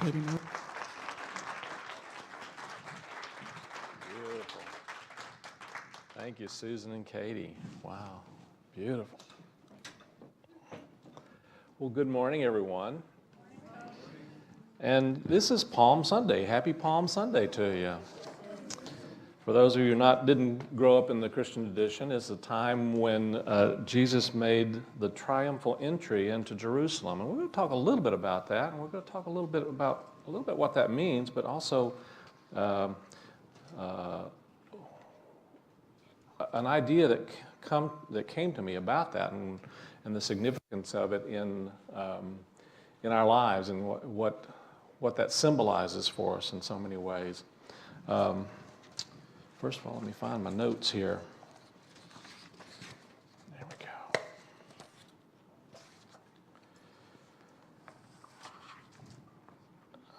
Katie know. Beautiful. Thank you, Susan and Katie. Wow, beautiful. Well, good morning, everyone. And this is Palm Sunday. Happy Palm Sunday to you. For those of you who didn't grow up in the Christian tradition, it's a time when Jesus made the triumphal entry into Jerusalem. And we're going to talk a little bit about that, and we're going to talk a little bit what that means, but also an idea that came to me about that and the significance of it in our lives and what that symbolizes for us in so many ways. First of all, let me find my notes here. There we go.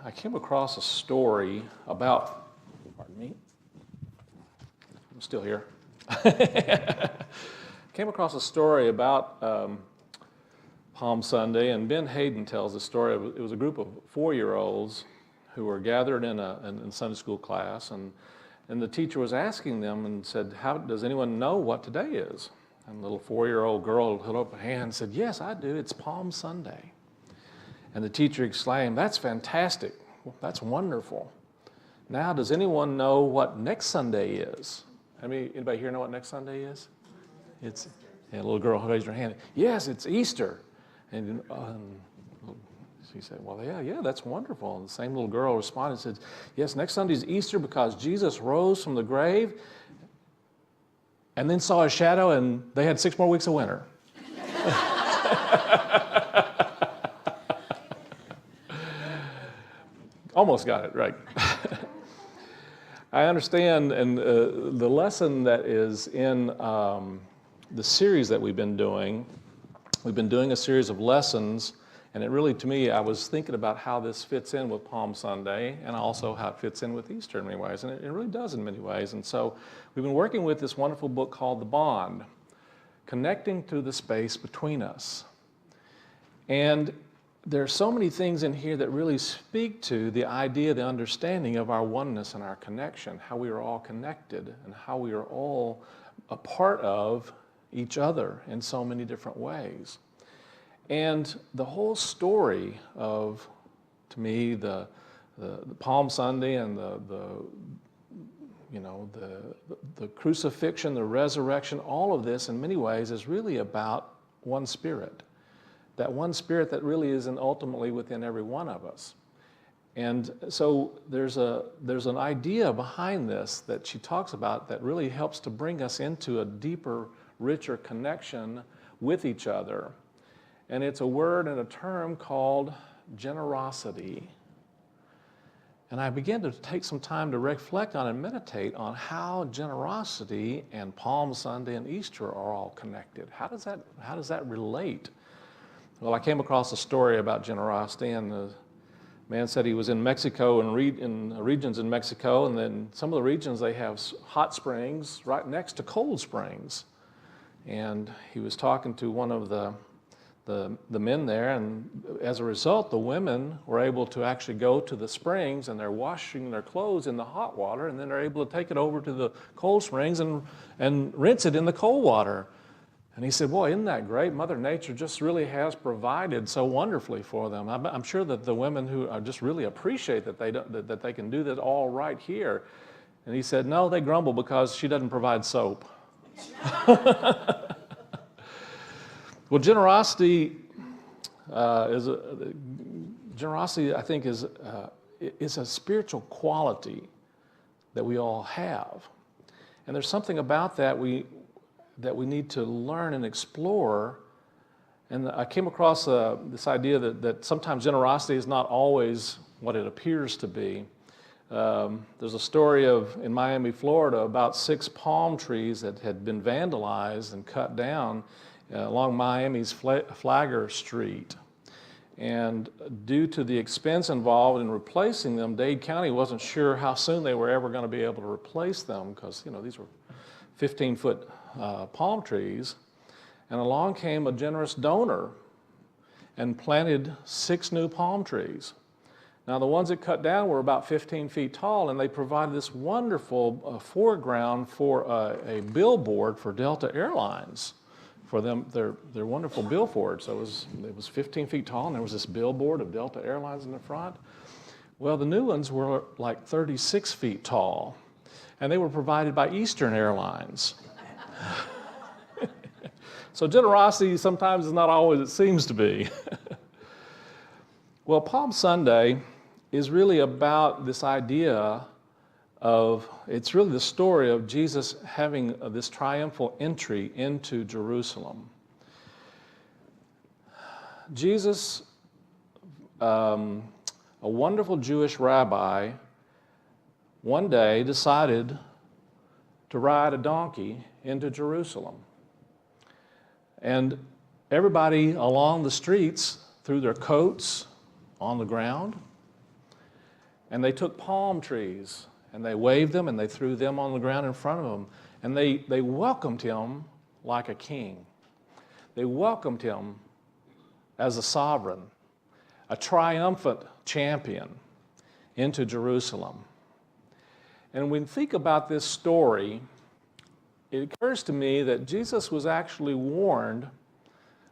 I came across a story about, pardon me, I'm still here. Came across a story about Palm Sunday, and Ben Hayden tells the story. It was a group of 4-year-olds who were gathered in Sunday school class, and the teacher was asking them and said, "How does anyone know what today is?" And the little 4-year-old girl held up a hand and said, "Yes, I do. It's Palm Sunday." And the teacher exclaimed, "That's fantastic. That's wonderful. Now, does anyone know what next Sunday is?" Anybody here know what next Sunday is? It's a little girl raised her hand. "Yes, it's Easter." And she said, "Well, yeah, that's wonderful." And the same little girl responded and said, "Yes, next Sunday is Easter because Jesus rose from the grave and then saw his shadow, and they had 6 more weeks of winter." Almost got it right. I understand, and the lesson that is in the series that we've been doing a series of lessons. And it really, to me, I was thinking about how this fits in with Palm Sunday and also how it fits in with Easter in many ways. And it really does in many ways. And so we've been working with this wonderful book called The Bond, Connecting to the Space Between Us. And there are so many things in here that really speak to the idea, the understanding of our oneness and our connection, how we are all connected and how we are all a part of each other in so many different ways. And the whole story of, to me, the Palm Sunday and the crucifixion, the resurrection, all of this in many ways is really about one spirit. That one spirit that really is ultimately within every one of us. And so there's an idea behind this that she talks about that really helps to bring us into a deeper, richer connection with each other. And it's a word and a term called generosity. And I began to take some time to reflect on and meditate on how generosity and Palm Sunday and Easter are all connected. How does that relate? Well, I came across a story about generosity, and the man said he was in Mexico and in regions in Mexico, and then some of the regions they have hot springs right next to cold springs. And he was talking to one of the men there, and as a result, the women were able to actually go to the springs, and they're washing their clothes in the hot water, and then they're able to take it over to the cold springs and rinse it in the cold water. And he said, "Boy, isn't that great? Mother Nature just really has provided so wonderfully for them." I'm sure that the women who are just really appreciate that they can do that all right here. And he said, "No, they grumble because she doesn't provide soap." Well, generosity, I think, is a spiritual quality that we all have, and there's something about that we need to learn and explore. And I came across this idea that sometimes generosity is not always what it appears to be. There's a story in Miami, Florida, about 6 palm trees that had been vandalized and cut down along Miami's Flagler Street. And due to the expense involved in replacing them, Dade County wasn't sure how soon they were ever going to be able to replace them because, these were 15-foot palm trees. And along came a generous donor and planted 6 new palm trees. Now, the ones that cut down were about 15 feet tall, and they provided this wonderful foreground for a billboard for Delta Airlines, for them, their wonderful billboard. So it was 15 feet tall, and there was this billboard of Delta Airlines in the front. Well, the new ones were like 36 feet tall, and they were provided by Eastern Airlines. So generosity sometimes is not always it seems to be. Well, Palm Sunday is really about this idea of, it's really the story of Jesus having this triumphal entry into Jerusalem. Jesus, a wonderful Jewish rabbi, one day decided to ride a donkey into Jerusalem. And everybody along the streets threw their coats on the ground, and they took palm trees and they waved them and they threw them on the ground in front of them, and they welcomed him like a king. They welcomed him as a sovereign, a triumphant champion into Jerusalem. And when we think about this story, it occurs to me that Jesus was actually warned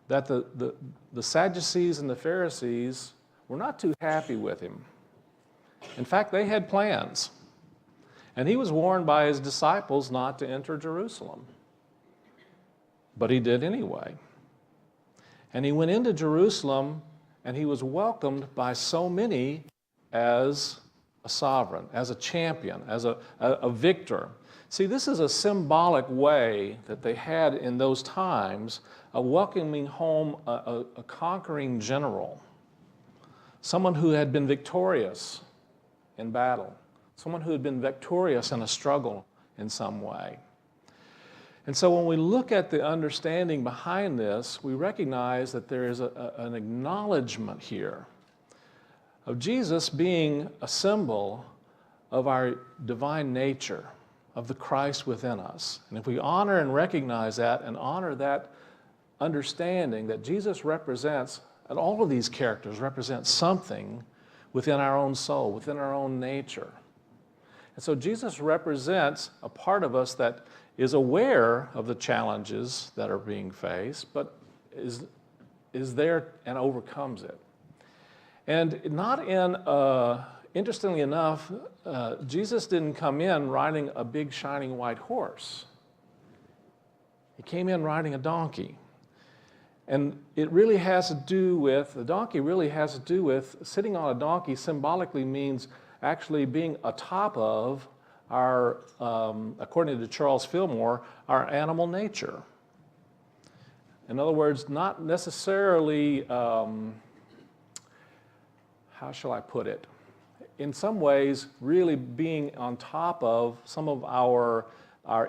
that the Sadducees and the Pharisees were not too happy with him. In fact, they had plans. And he was warned by his disciples not to enter Jerusalem. But he did anyway. And he went into Jerusalem, and he was welcomed by so many as a sovereign, as a champion, as a victor. See, this is a symbolic way that they had in those times of welcoming home a conquering general, someone who had been victorious in battle, someone who had been victorious in a struggle in some way. And so when we look at the understanding behind this, we recognize that there is an acknowledgement here of Jesus being a symbol of our divine nature, of the Christ within us. And if we honor and recognize that and honor that understanding that Jesus represents, and all of these characters represent something within our own soul, within our own nature. And so Jesus represents a part of us that is aware of the challenges that are being faced, but is there and overcomes it. And not in, interestingly enough, Jesus didn't come in riding a big shining white horse. He came in riding a donkey. And it really has to do with, the donkey really has to do with, sitting on a donkey symbolically means actually being atop of our, according to Charles Fillmore, our animal nature. In other words, not necessarily, how shall I put it? In some ways, really being on top of some of our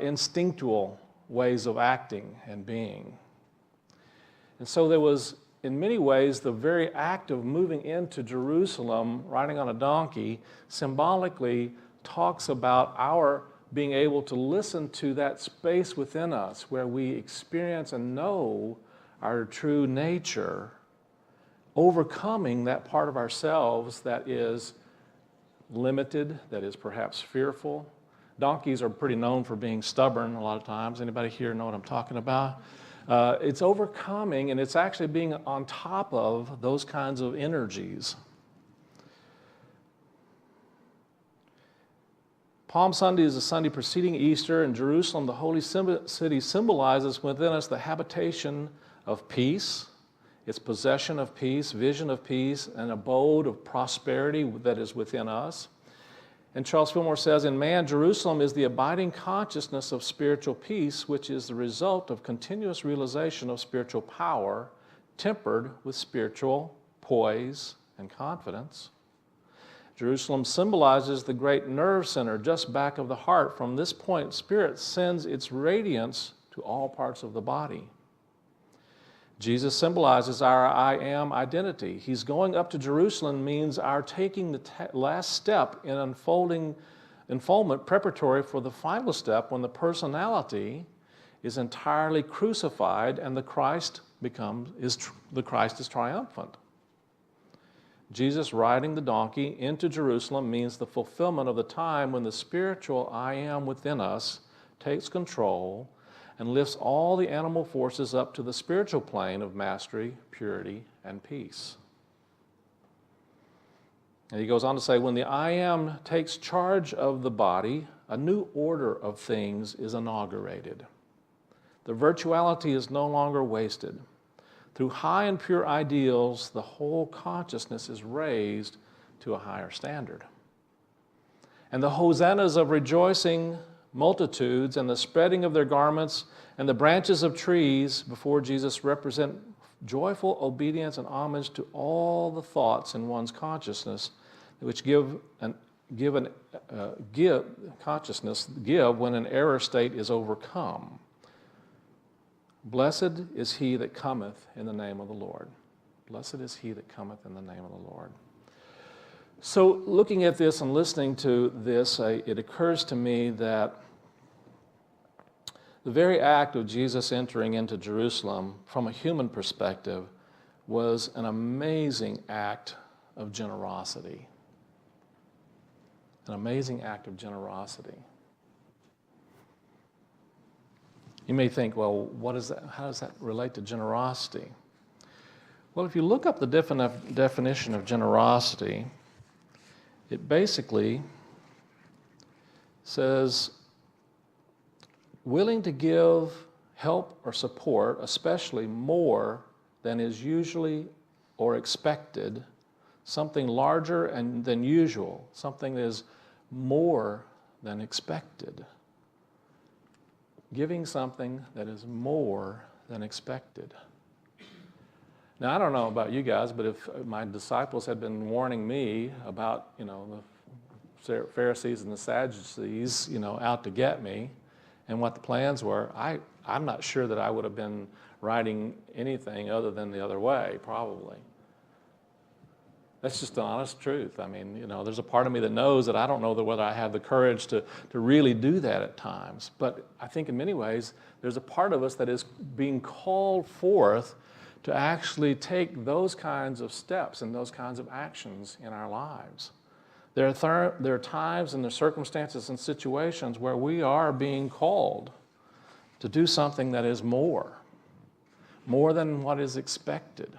instinctual ways of acting and being. And so there was, in many ways, the very act of moving into Jerusalem, riding on a donkey, symbolically talks about our being able to listen to that space within us where we experience and know our true nature, overcoming that part of ourselves that is limited, that is perhaps fearful. Donkeys are pretty known for being stubborn a lot of times. Anybody here know what I'm talking about? It's overcoming, and it's actually being on top of those kinds of energies. Palm Sunday is the Sunday preceding Easter. In Jerusalem, the holy city symbolizes within us the habitation of peace, its possession of peace, vision of peace, an abode of prosperity that is within us. And Charles Fillmore says, in man, Jerusalem is the abiding consciousness of spiritual peace, which is the result of continuous realization of spiritual power, tempered with spiritual poise and confidence. Jerusalem symbolizes the great nerve center just back of the heart. From this point, spirit sends its radiance to all parts of the body. Jesus symbolizes our I am identity. He's going up to Jerusalem means our taking the last step in unfoldment preparatory for the final step when the personality is entirely crucified and the Christ is triumphant. Jesus riding the donkey into Jerusalem means the fulfillment of the time when the spiritual I am within us takes control and lifts all the animal forces up to the spiritual plane of mastery, purity, and peace. And he goes on to say, when the I am takes charge of the body, a new order of things is inaugurated. The virtuality is no longer wasted. Through high and pure ideals, the whole consciousness is raised to a higher standard. And the hosannas of rejoicing multitudes and the spreading of their garments and the branches of trees before Jesus represent joyful obedience and homage to all the thoughts in one's consciousness, which give consciousness when an error state is overcome. Blessed is he that cometh in the name of the Lord. Blessed is he that cometh in the name of the Lord. So looking at this and listening to this, it occurs to me that the very act of Jesus entering into Jerusalem, from a human perspective, was an amazing act of generosity. An amazing act of generosity. You may think, well, what is that? How does that relate to generosity? Well, if you look up the definition of generosity, it basically says, willing to give help or support, especially more than is usually or expected, something larger than usual, something that is more than expected. Giving something that is more than expected. Now, I don't know about you guys, but if my disciples had been warning me about, the Pharisees and the Sadducees, out to get me, and what the plans were, I'm not sure that I would have been writing anything other than the other way, probably. That's just the honest truth. I mean, there's a part of me that knows that I don't know whether I have the courage to really do that at times. But I think in many ways, there's a part of us that is being called forth to actually take those kinds of steps and those kinds of actions in our lives. There are times and there are circumstances and situations where we are being called to do something that is more than what is expected.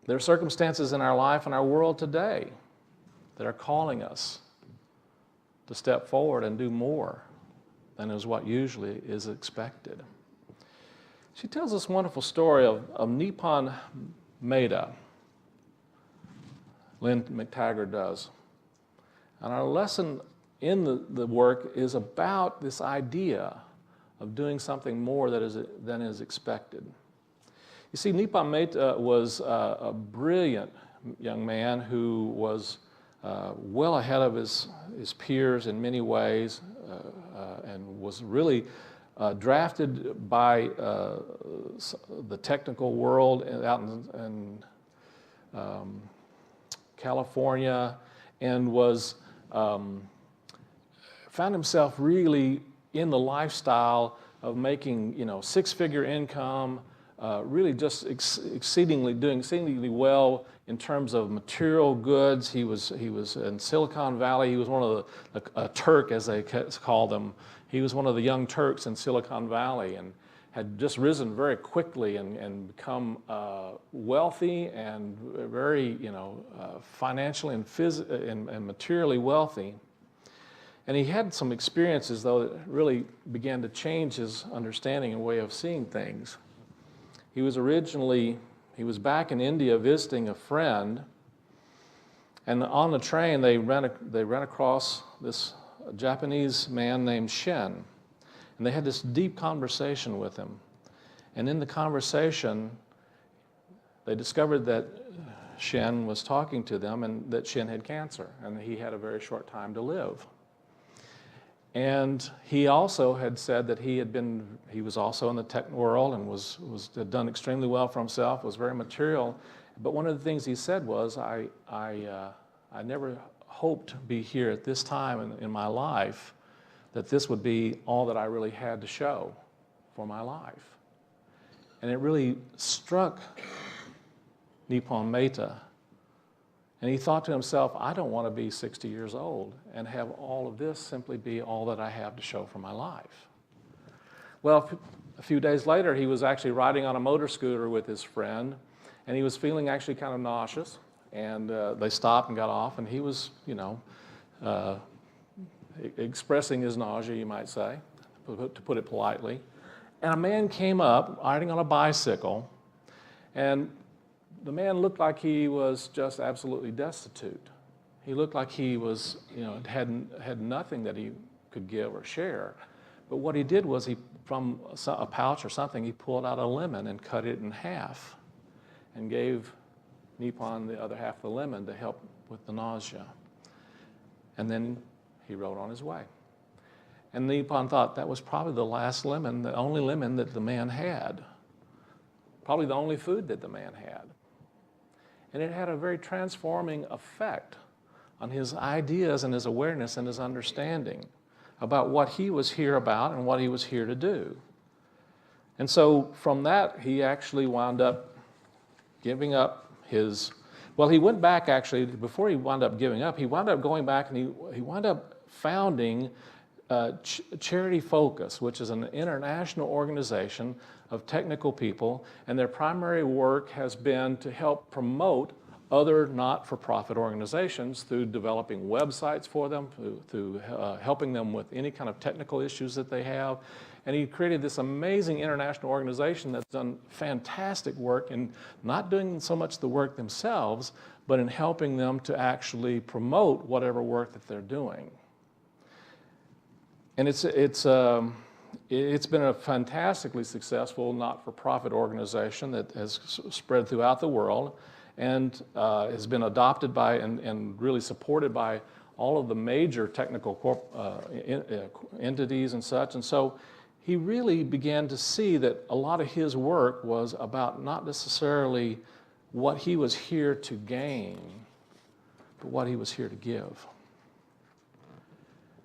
There are circumstances in our life and our world today that are calling us to step forward and do more than is what usually is expected. She tells this wonderful story of Nippon Maida. Lynn McTaggart does. And our lesson in the work is about this idea of doing something more than is expected. You see, Nippon Maida was a brilliant young man who was well ahead of his peers in many ways and was really drafted by the technical world out in California, and was found himself really in the lifestyle of making six-figure income, really just doing exceedingly well in terms of material goods. He was in Silicon Valley. He was one of a Turk, as they call them. He was one of the young Turks in Silicon Valley, and had just risen very quickly and become wealthy and very, financially and materially wealthy. And he had some experiences, though, that really began to change his understanding and way of seeing things. He was back in India visiting a friend, and on the train they ran across this Japanese man named Shen. And they had this deep conversation with him. And in the conversation, they discovered that Shen was talking to them and that Shen had cancer and he had a very short time to live. And he also had said that he was also in the tech world and had done extremely well for himself, was very material. But one of the things he said was, I never hoped to be here at this time in my life, that this would be all that I really had to show for my life. And it really struck Nippon Metta. And he thought to himself, I don't want to be 60 years old and have all of this simply be all that I have to show for my life. Well, a few days later, he was actually riding on a motor scooter with his friend, and he was feeling actually kind of nauseous. And they stopped and got off, and he was, expressing his nausea, you might say, to put it politely. And a man came up riding on a bicycle, and the man looked like he was just absolutely destitute. He looked like he was, had nothing that he could give or share. But what he did was from a pouch or something, he pulled out a lemon and cut it in half and gave Nippon the other half of the lemon to help with the nausea. And then he rode on his way. And Nippon thought that was probably the last lemon, the only lemon that the man had. Probably the only food that the man had. And it had a very transforming effect on his ideas and his awareness and his understanding about what he was here about and what he was here to do. And so from that, he actually wound up giving up he went back actually, before he wound up giving up, he wound up going back and he wound up founding Charity Focus, which is an international organization of technical people, and their primary work has been to help promote other not-for-profit organizations through developing websites for them, through helping them with any kind of technical issues that they have. And he created this amazing international organization that's done fantastic work in not doing so much the work themselves, but in helping them to actually promote whatever work that they're doing. And it's been a fantastically successful not-for-profit organization that has spread throughout the world and has been adopted by and really supported by all of the major technical entities and such. And so he really began to see that a lot of his work was about not necessarily what he was here to gain, but what he was here to give.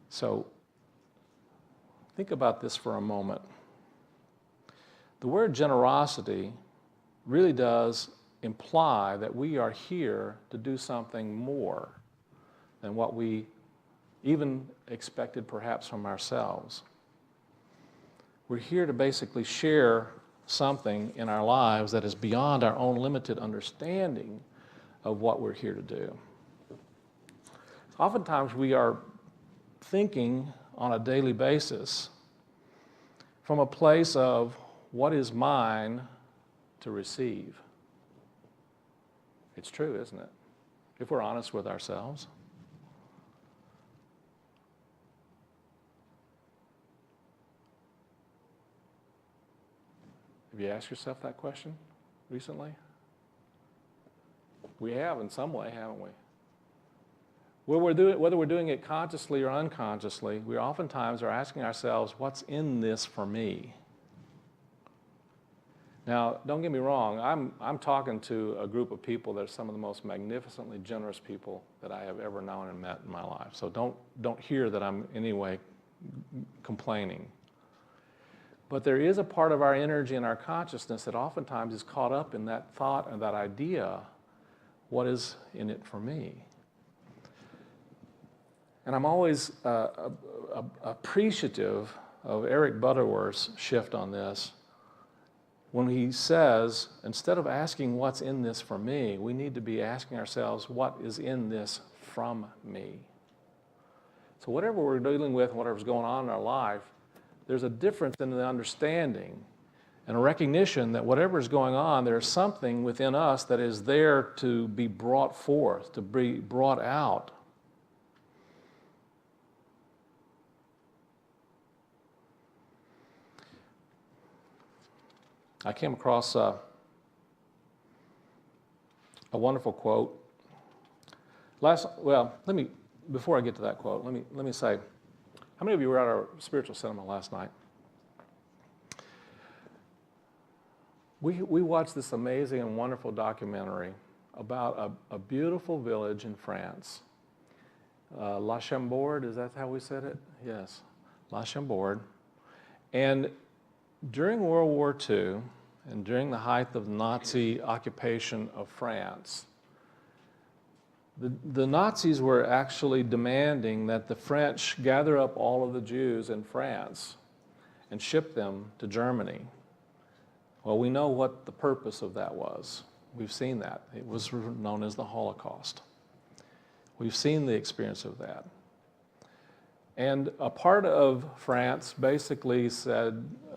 So think about this for a moment. The word generosity really does imply that we are here to do something more than what we even expected perhaps from ourselves. We're here to basically share something in our lives that is beyond our own limited understanding of what we're here to do. Oftentimes we are thinking on a daily basis from a place of what is mine to receive. It's true, isn't it? If we're honest with ourselves. Have you asked yourself that question recently? We have in some way, haven't we? Whether we're doing it consciously or unconsciously, we oftentimes are asking ourselves, what's in this for me? Now, don't get me wrong, I'm talking to a group of people that are some of the most magnificently generous people that I have ever known and met in my life. So don't hear that I'm in any way complaining. But there is a part of our energy and our consciousness that oftentimes is caught up in that thought and that idea, what is in it for me? And I'm always appreciative of Eric Butterworth's shift on this when he says, instead of asking what's in this for me, we need to be asking ourselves, what is in this from me? So whatever we're dealing with, whatever's going on in our life, there's a difference in the understanding and a recognition that whatever is going on, there's something within us that is there to be brought forth, to be brought out. I came across a wonderful quote. Before I get to that quote, let me say, how many of you were at our spiritual cinema last night? We watched this amazing and wonderful documentary about a beautiful village in France. La Chambord, is that how we said it? Yes, La Chambord. And during World War II, and during the height of the Nazi occupation of France, the Nazis were actually demanding that the French gather up all of the Jews in France and ship them to Germany. Well, we know what the purpose of that was. We've seen that. It was known as the Holocaust. We've seen the experience of that. And a part of France basically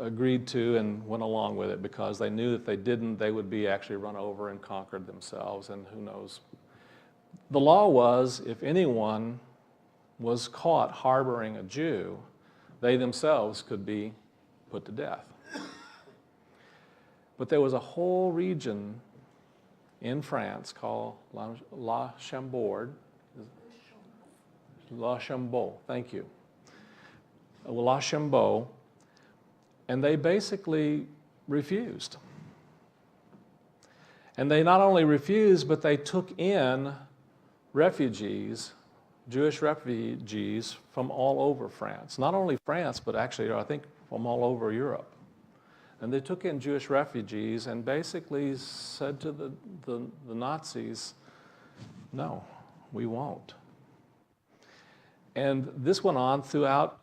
agreed to and went along with it because they knew if they didn't, they would be actually run over and conquered themselves, and who knows. The law was if anyone was caught harboring a Jew, they themselves could be put to death. But there was a whole region in France called La Chambord. La Chambeau, thank you. La Chambeau, and they basically refused. And they not only refused, but they took in refugees, Jewish refugees from all over France. Not only France, but actually I think from all over Europe. And they took in Jewish refugees and basically said to the Nazis, no, we won't. And this went on throughout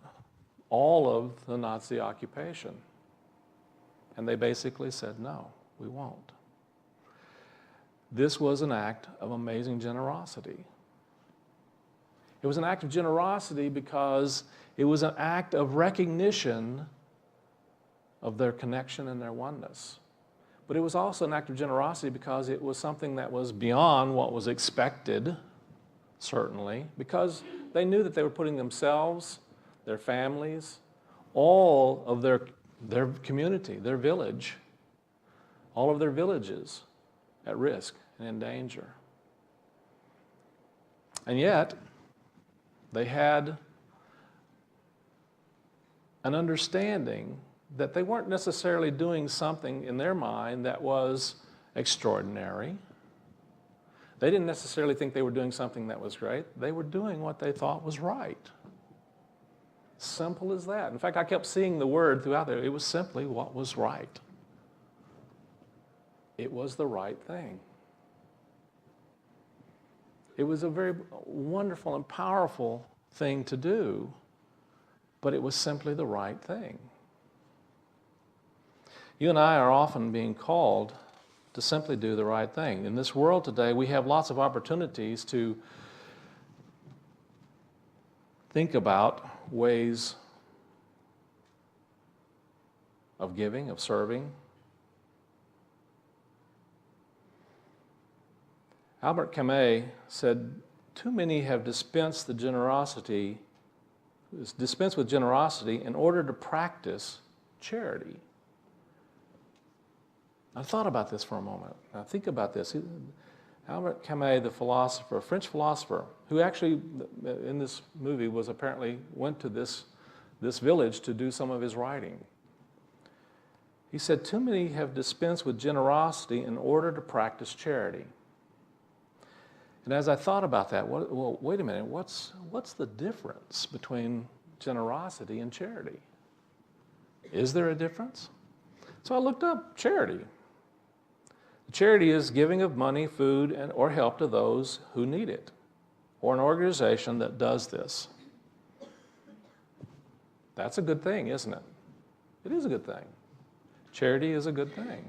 all of the Nazi occupation. And they basically said, no, we won't. This was an act of amazing generosity. It was an act of generosity because it was an act of recognition of their connection and their oneness. But it was also an act of generosity because it was something that was beyond what was expected, certainly, because they knew that they were putting themselves, their families, all of their community, their village, all of their villages at risk and in danger. And yet, they had an understanding that they weren't necessarily doing something in their mind that was extraordinary. They didn't necessarily think they were doing something that was great. They were doing what they thought was right. Simple as that. In fact, I kept seeing the word throughout there. It was simply what was right. It was the right thing. It was a very wonderful and powerful thing to do, but it was simply the right thing. You and I are often being called to simply do the right thing. In this world today, we have lots of opportunities to think about ways of giving, of serving. Albert Camus said, too many have dispensed with generosity in order to practice charity. I thought about this for a moment. Now think about this. Albert Camus, the philosopher, a French philosopher, who actually in this movie went to this village to do some of his writing. He said, too many have dispensed with generosity in order to practice charity. And as I thought about that, well, wait a minute, what's the difference between generosity and charity? Is there a difference? So I looked up charity. Charity is giving of money, food, or help to those who need it, or an organization that does this. That's a good thing, isn't it? It is a good thing. Charity is a good thing.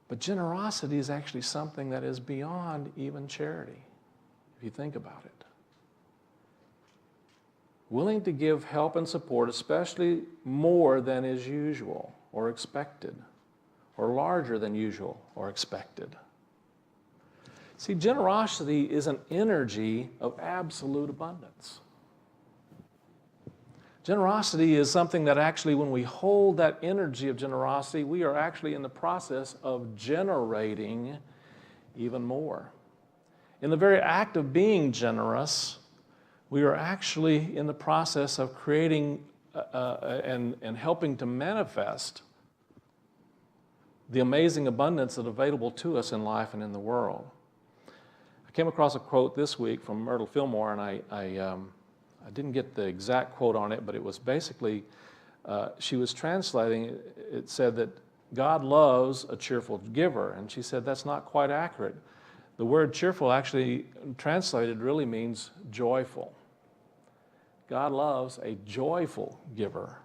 But generosity is actually something that is beyond even charity, if you think about it. Willing to give help and support, especially more than is usual or expected, or larger than usual or expected. See, generosity is an energy of absolute abundance. Generosity is something that actually, when we hold that energy of generosity, we are actually in the process of generating even more. In the very act of being generous, we are actually in the process of creating and helping to manifest the amazing abundance that's available to us in life and in the world. I came across a quote this week from Myrtle Fillmore, and I didn't get the exact quote on it, but it was basically, she was translating, it said that God loves a cheerful giver. And she said, that's not quite accurate. The word cheerful actually translated really means joyful. God loves a joyful giver.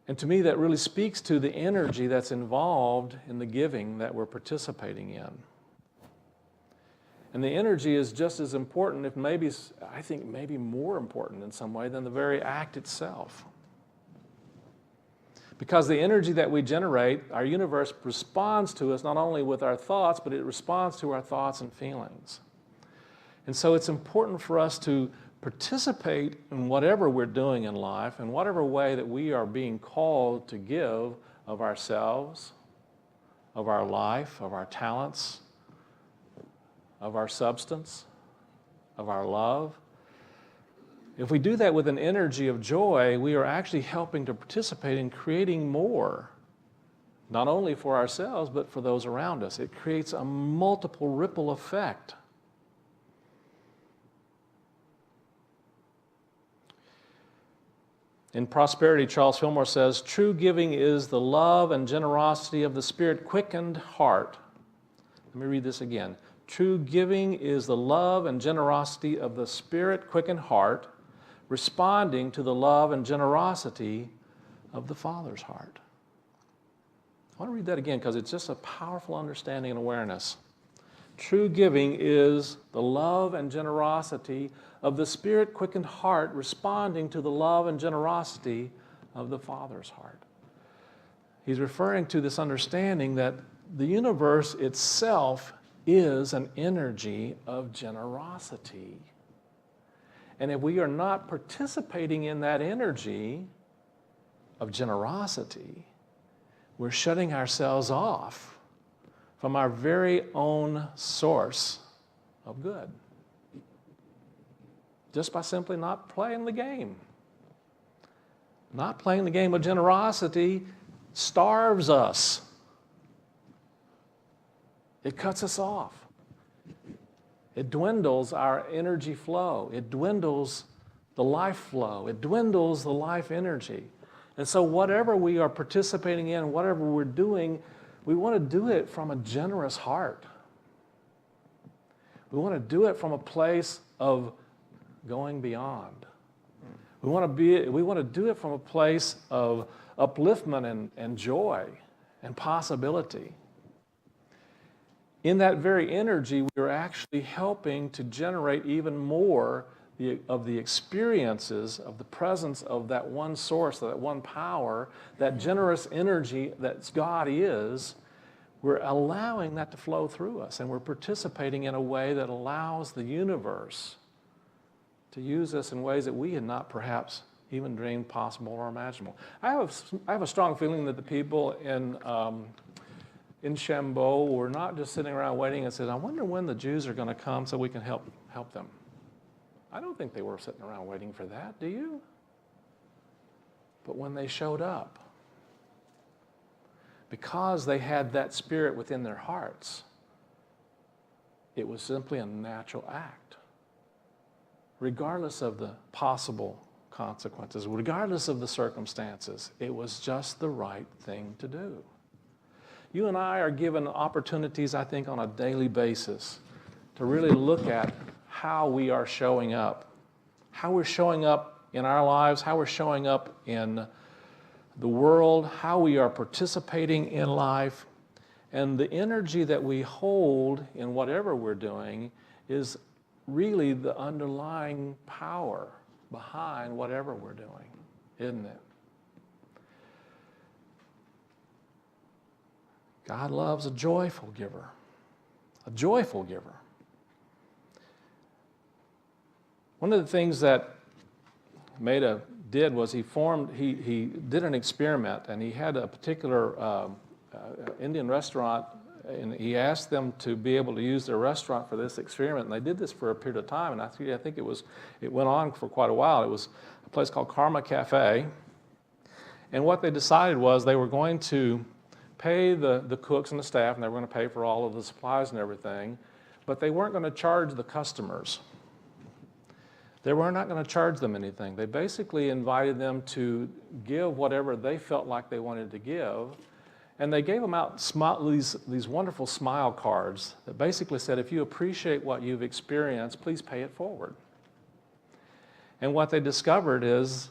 And to me, that really speaks to the energy that's involved in the giving that we're participating in. And the energy is just as important, if maybe, I think maybe more important in some way than the very act itself. Because the energy that we generate, our universe responds to us not only with our thoughts, but it responds to our thoughts and feelings. And so it's important for us to participate in whatever we're doing in life, in whatever way that we are being called to give of ourselves, of our life, of our talents, of our substance, of our love. If we do that with an energy of joy, we are actually helping to participate in creating more, not only for ourselves, but for those around us. It creates a multiple ripple effect. In Prosperity, Charles Fillmore says, true giving is the love and generosity of the Spirit-quickened heart. Let me read this again. True giving is the love and generosity of the Spirit-quickened heart, responding to the love and generosity of the Father's heart. I want to read that again because it's just a powerful understanding and awareness. True giving is the love and generosity of the Spirit-quickened heart, responding to the love and generosity of the Father's heart. He's referring to this understanding that the universe itself is an energy of generosity. And if we are not participating in that energy of generosity, we're shutting ourselves off from our very own source of good. Just by simply not playing the game. Not playing the game of generosity starves us. It cuts us off. It dwindles our energy flow. It dwindles the life flow. It dwindles the life energy. And so whatever we are participating in, whatever we're doing, we want to do it from a generous heart. We want to do it from a place of going beyond. We want to do it from a place of upliftment and joy and possibility. In that very energy, we are actually helping to generate even more of the experiences of the presence of that one source, that one power, that generous energy that God is. We're allowing that to flow through us, and we're participating in a way that allows the universe to use us in ways that we had not perhaps even dreamed possible or imaginable. I have a strong feeling that the people in Shambo were not just sitting around waiting and said, I wonder when the Jews are going to come so we can help them. I don't think they were sitting around waiting for that, do you? But when they showed up, because they had that spirit within their hearts, it was simply a natural act. Regardless of the possible consequences, regardless of the circumstances, it was just the right thing to do. You and I are given opportunities, I think, on a daily basis to really look at how we are showing up, how we're showing up in our lives, how we're showing up in the world, how we are participating in life, and the energy that we hold in whatever we're doing is really the underlying power behind whatever we're doing, isn't it? God loves a joyful giver, a joyful giver. One of the things that Maida did was he did an experiment, and he had a particular Indian restaurant, and he asked them to be able to use their restaurant for this experiment, and they did this for a period of time, and I think it went on for quite a while. It was a place called Karma Cafe, and what they decided was they were going to pay the cooks and the staff, and they were going to pay for all of the supplies and everything, but they weren't going to charge the customers. They were not going to charge them anything. They basically invited them to give whatever they felt like they wanted to give. And they gave them out these wonderful smile cards that basically said, if you appreciate what you've experienced, please pay it forward. And what they discovered is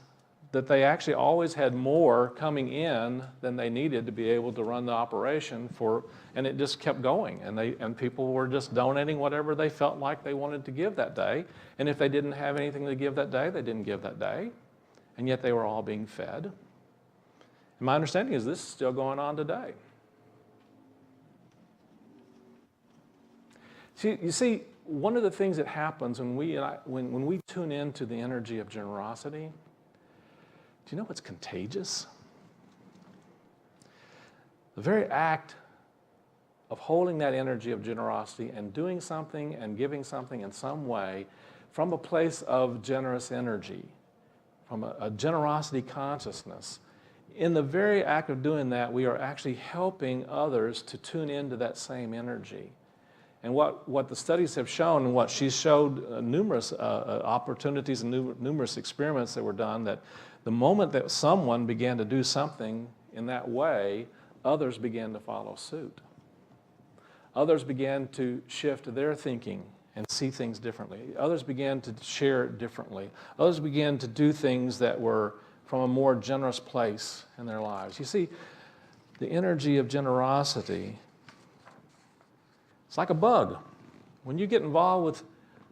that they actually always had more coming in than they needed to be able to run the operation for, and it just kept going. And people were just donating whatever they felt like they wanted to give that day. And if they didn't have anything to give that day, they didn't give that day. And yet they were all being fed. And my understanding is this is still going on today. You see, one of the things that happens when we tune into the energy of generosity, do you know what's contagious? The very act of holding that energy of generosity and doing something and giving something in some way from a place of generous energy, from a generosity consciousness, in the very act of doing that, we are actually helping others to tune into that same energy. And what the studies have shown, and what she showed numerous opportunities and numerous experiments that were done, that the moment that someone began to do something in that way, others began to follow suit. Others began to shift their thinking and see things differently. Others began to share differently. Others began to do things that were from a more generous place in their lives. You see, the energy of generosity, it's like a bug. When you get involved with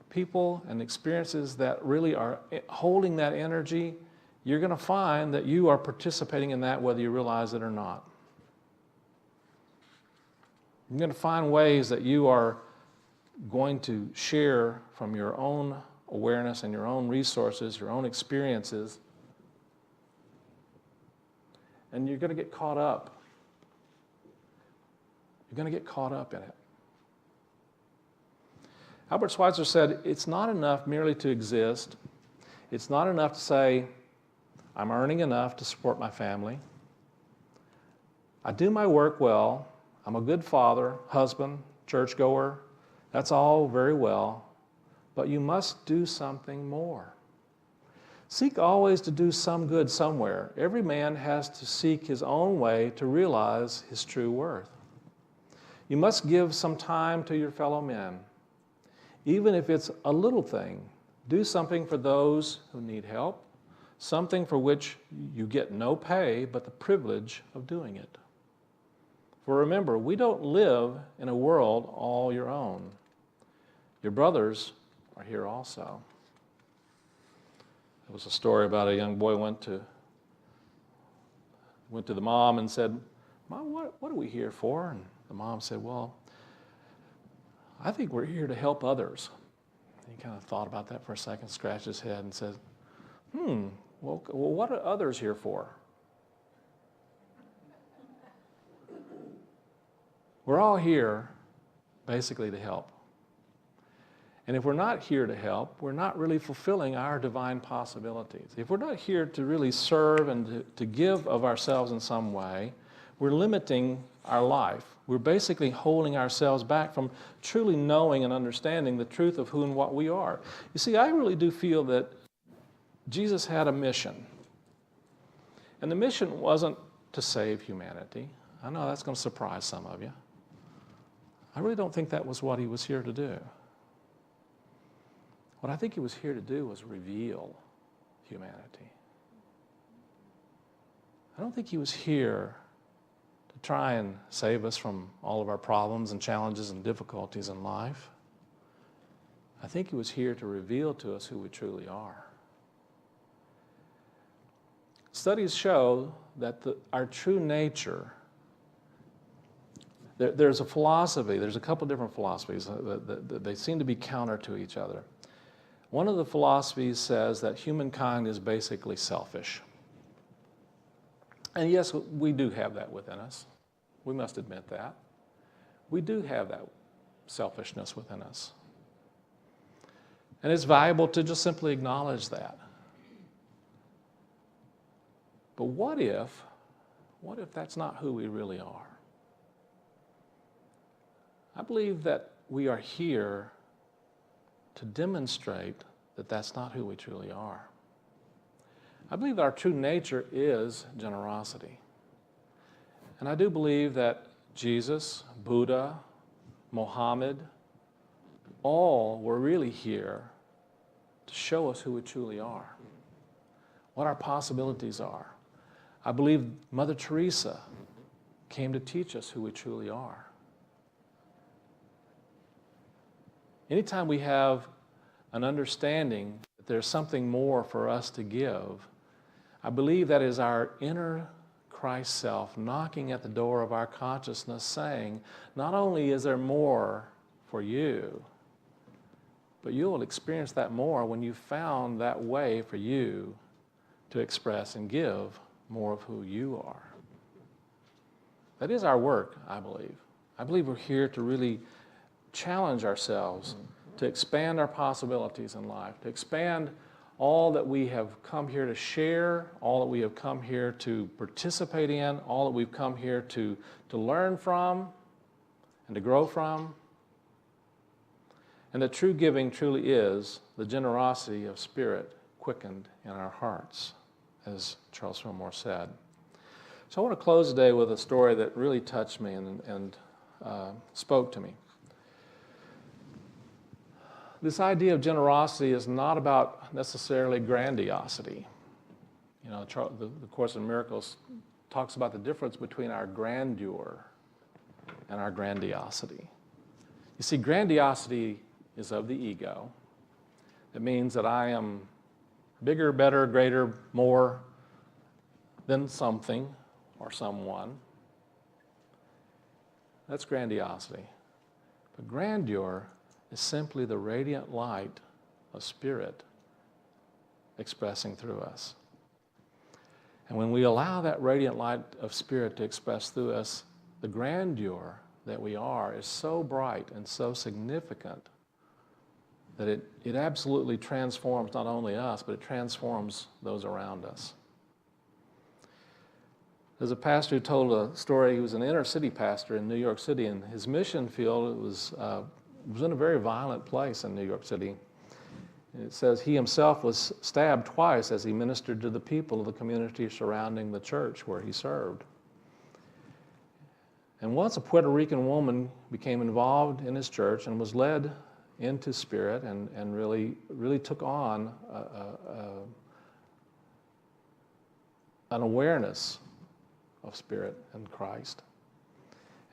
people and experiences that really are holding that energy, you're going to find that you are participating in that whether you realize it or not. You're going to find ways that you are going to share from your own awareness and your own resources, your own experiences, and you're going to get caught up. You're going to get caught up in it. Albert Schweitzer said, it's not enough merely to exist. It's not enough to say, I'm earning enough to support my family. I do my work well. I'm a good father, husband, churchgoer. That's all very well. But you must do something more. Seek always to do some good somewhere. Every man has to seek his own way to realize his true worth. You must give some time to your fellow men. Even if it's a little thing, do something for those who need help, something for which you get no pay but the privilege of doing it. For remember, we don't live in a world all your own. Your brothers are here also. There was a story about a young boy went to the mom and said, Mom, what are we here for? And the mom said, well, I think we're here to help others. And he kind of thought about that for a second, scratched his head and said, well, what are others here for? We're all here basically to help. And if we're not here to help, we're not really fulfilling our divine possibilities. If we're not here to really serve and to give of ourselves in some way, we're limiting our life. We're basically holding ourselves back from truly knowing and understanding the truth of who and what we are. You see, I really do feel that Jesus had a mission. And the mission wasn't to save humanity. I know that's going to surprise some of you. I really don't think that was what he was here to do. What I think he was here to do was reveal humanity. I don't think he was here to try and save us from all of our problems and challenges and difficulties in life. I think he was here to reveal to us who we truly are. Studies show that our true nature, there's a philosophy, there's a couple different philosophies that they seem to be counter to each other. One of the philosophies says that humankind is basically selfish. And yes, we do have that within us. We must admit that. We do have that selfishness within us. And it's valuable to just simply acknowledge that. But what if that's not who we really are? I believe that we are here to demonstrate that that's not who we truly are. I believe that our true nature is generosity. And I do believe that Jesus, Buddha, Mohammed, all were really here to show us who we truly are, what our possibilities are. I believe Mother Teresa came to teach us who we truly are. Anytime we have an understanding that there's something more for us to give, I believe that is our inner Christ self knocking at the door of our consciousness saying, not only is there more for you, but you will experience that more when you found that way for you to express and give more of who you are. That is our work, I believe. I believe we're here to really challenge ourselves to expand our possibilities in life, to expand all that we have come here to share, all that we have come here to participate in, all that we've come here to learn from and to grow from. And that true giving truly is the generosity of spirit quickened in our hearts, as Charles Fillmore said. So I want to close today with a story that really touched me and spoke to me. This idea of generosity is not about necessarily grandiosity. You know, the Course in Miracles talks about the difference between our grandeur and our grandiosity. You see, grandiosity is of the ego. It means that I am bigger, better, greater, more than something or someone. That's grandiosity. But grandeur is simply the radiant light of spirit expressing through us. And when we allow that radiant light of spirit to express through us, the grandeur that we are is so bright and so significant that it absolutely transforms not only us, but it transforms those around us. There's a pastor who told a story. He was an inner city pastor in New York City, and his mission field was in a very violent place in New York City. It says he himself was stabbed twice as he ministered to the people of the community surrounding the church where he served. And once a Puerto Rican woman became involved in his church and was led into spirit and really took on an awareness of spirit and Christ.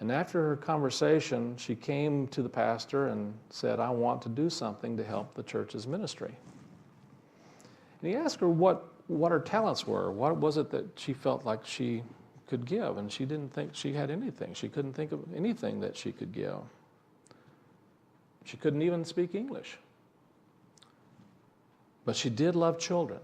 And after her conversation, she came to the pastor and said, I want to do something to help the church's ministry. And he asked her what her talents were. What was it that she felt like she could give? And she didn't think she had anything. She couldn't think of anything that she could give. She couldn't even speak English. But she did love children.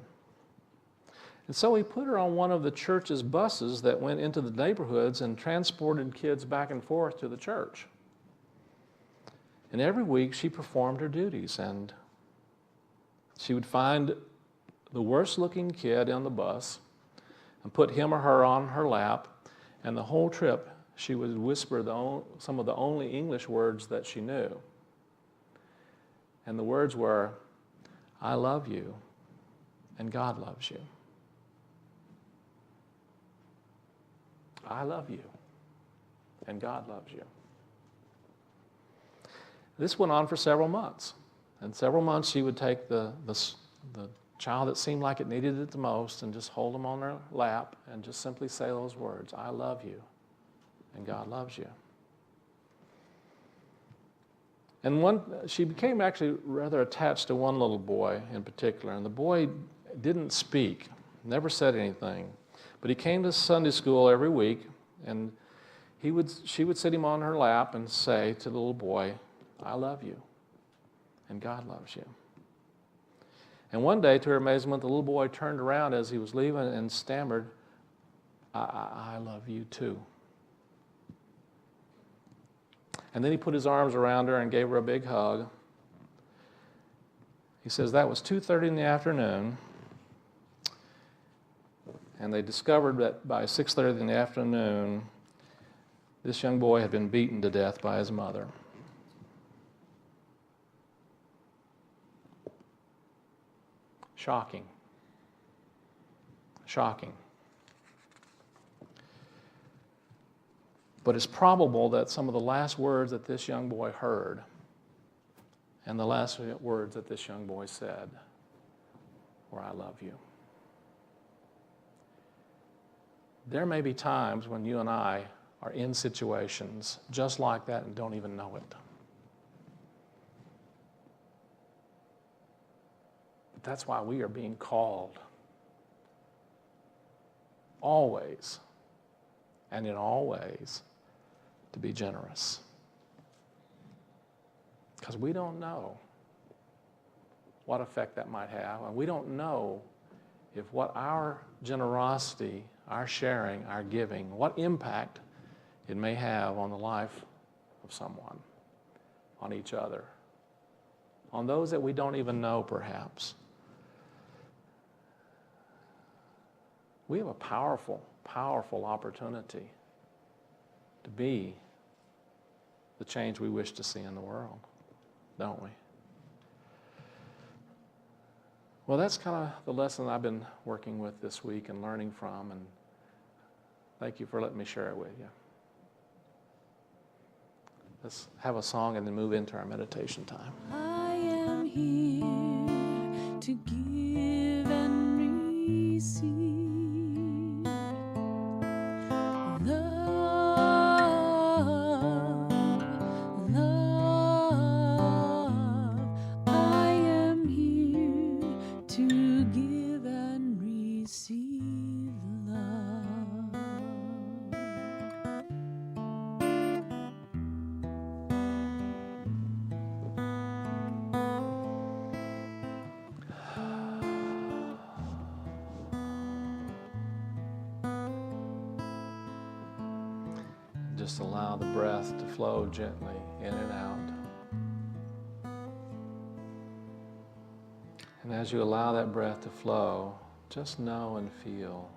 And so he put her on one of the church's buses that went into the neighborhoods and transported kids back and forth to the church. And every week she performed her duties, and she would find the worst looking kid on the bus and put him or her on her lap, and the whole trip she would whisper some of the only English words that she knew. And the words were, I love you, and God loves you. I love you, and God loves you. This went on for several months. And several months she would take the child that seemed like it needed it the most and just hold him on her lap and just simply say those words, I love you, and God loves you. And she became actually rather attached to one little boy in particular, and the boy didn't speak, never said anything. But he came to Sunday school every week, and she would sit him on her lap and say to the little boy, I love you, and God loves you. And one day, to her amazement, the little boy turned around as he was leaving and stammered, I love you too. And then he put his arms around her and gave her a big hug. He says that was 2:30 in the afternoon. And they discovered that by 6:30 in the afternoon, this young boy had been beaten to death by his mother. Shocking. Shocking. But it's probable that some of the last words that this young boy heard and the last words that this young boy said were, "I love you." There may be times when you and I are in situations just like that and don't even know it. But that's why we are being called always and in all ways to be generous. Because we don't know what effect that might have, and we don't know if what our generosity, our sharing, our giving, what impact it may have on the life of someone, on each other, on those that we don't even know perhaps. We have a powerful, powerful opportunity to be the change we wish to see in the world, don't we? Well, that's kind of the lesson I've been working with this week and learning from, and thank you for letting me share it with you. Let's have a song and then move into our meditation time. I am here to give and receive love, love. I am here to give and receive love. Just allow the breath to flow gently in and out. And as you allow that breath to flow, just know and feel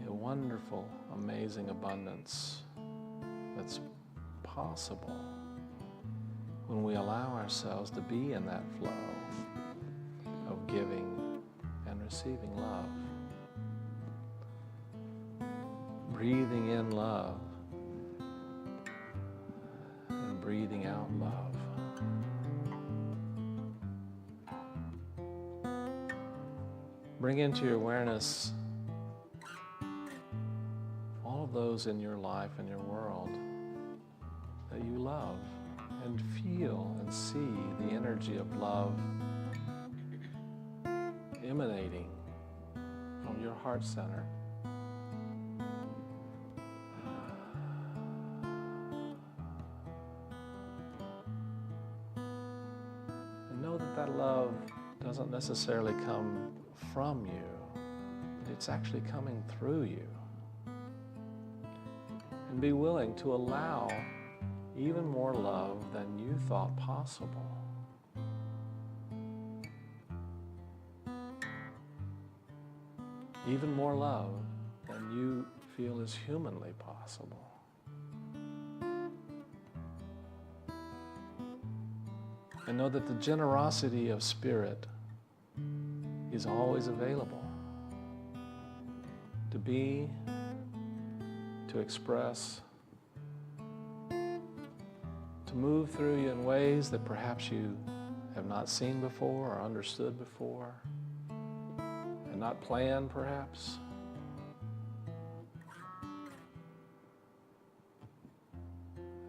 the wonderful, amazing abundance that's possible when we allow ourselves to be in that flow of giving and receiving love. Breathing in love and breathing out love. Bring into your awareness all of those in your life and your world that you love, and feel and see the energy of love emanating from your heart center. And know that that love doesn't necessarily come from you, but it's actually coming through you. And be willing to allow even more love than you thought possible. Even more love than you feel is humanly possible. And know that the generosity of spirit is always available to be, to express, to move through you in ways that perhaps you have not seen before or understood before, and not planned perhaps.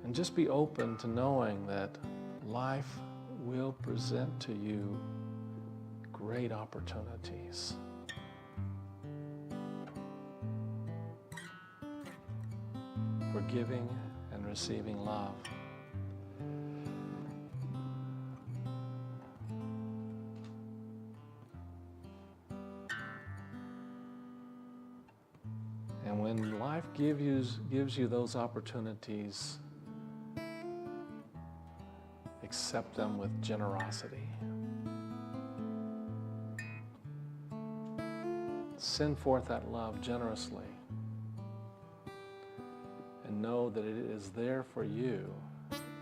And just be open to knowing that life will present to you great opportunities. For giving and receiving love. And when life gives you those opportunities, accept them with generosity. Send forth that love generously. And know that it is there for you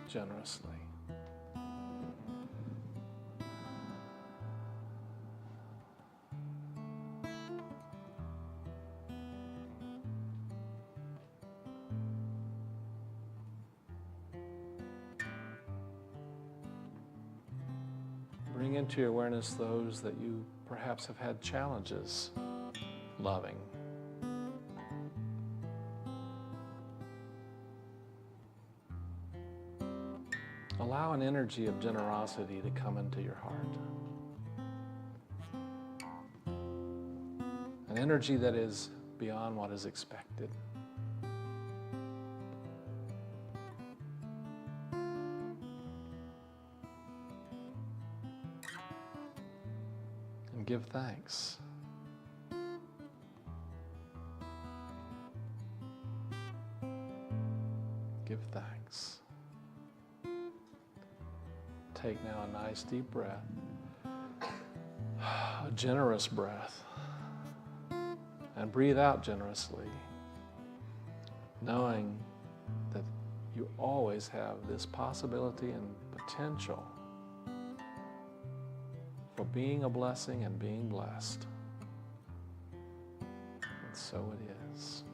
generously. bring into your awareness those that you perhaps have had challenges loving. Allow an energy of generosity to come into your heart. An energy that is beyond what is expected. And give thanks. Give thanks. Take now a nice deep breath, a generous breath, and breathe out generously, knowing that you always have this possibility and potential for being a blessing and being blessed. And so it is.